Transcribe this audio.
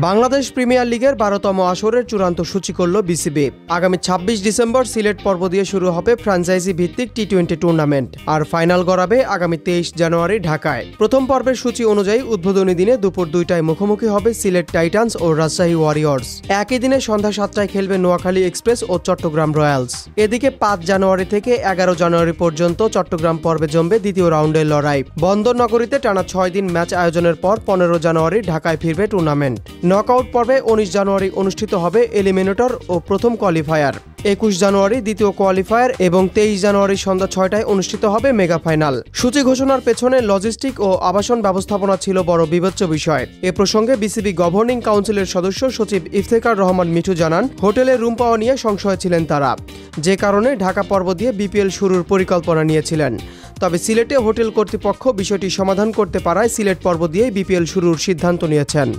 Bangladesh premier লিগের ১২তম আসরের চূড়ান্ত সূচি করল বিসিবি। আগামী ২৬ ডিসেম্বর সিলেট পর্ব দিয়ে শুরু হবে ফ্র্যাঞ্চাইজি ভিত্তিক টি-20 টুর্নামেন্ট, আর ফাইনাল গড়াবে আগামী ২৩ জানুয়ারি ঢাকায়। প্রথম পর্বের সূচি অনুযায়ী উদ্বোধনী দিনে দুপুর ২টায় মুখোমুখি হবে সিলেট টাইটান্স ও রাজশাহী ওয়ারিয়র্স। একই দিনে সন্ধ্যা ৭টায় খেলবে নোয়াখালী এক্সপ্রেস ও চট্টগ্রাম রয়্যালস। এদিকে ৫ জানুয়ারি থেকে ১১ জানুয়ারি পর্যন্ত চট্টগ্রাম পর্বে জমবে দ্বিতীয় রাউন্ডের লড়াই। বন্দরনগরীতে টানা ৬ দিন ম্যাচ আয়োজনের পর ১৫ জানুয়ারি ঢাকায় ফিরবে টুর্নামেন্ট। নকআউট পর্বে ১৯ জানুয়ারি অনুষ্ঠিত হবে এলিমিনেটর ও প্রথম কোয়ালিফায়ার। ২১ জানুয়ারি দ্বিতীয় কোয়ালিফায়ার এবং ২৩ জানুয়ারি সন্ধ্যা ৬টায় অনুষ্ঠিত হবে মেগা ফাইনাল। সূচি ঘোষণার পেছনে লজিস্টিক ও আবাসন ব্যবস্থাপনা ছিল বড় বিবেচ্য বিষয়। এ প্রসঙ্গে বিসিবি গভর্নিং কাউন্সিলের সদস্য সচিব ইফতেখার রহমান মিঠু জানান, হোটেলে রুম পাওয়া নিয়ে সংশয়ে ছিলেন তারা, যে কারণে ঢাকা পর্ব দিয়ে বিপিএল শুরুর পরিকল্পনা নিয়েছিলেন। তবে সিলেটে হোটেল কর্তৃপক্ষ বিষয়টি সমাধান করতে পারায় সিলেট পর্ব দিয়ে বিপিএল শুরুর সিদ্ধান্ত নিয়েছেন।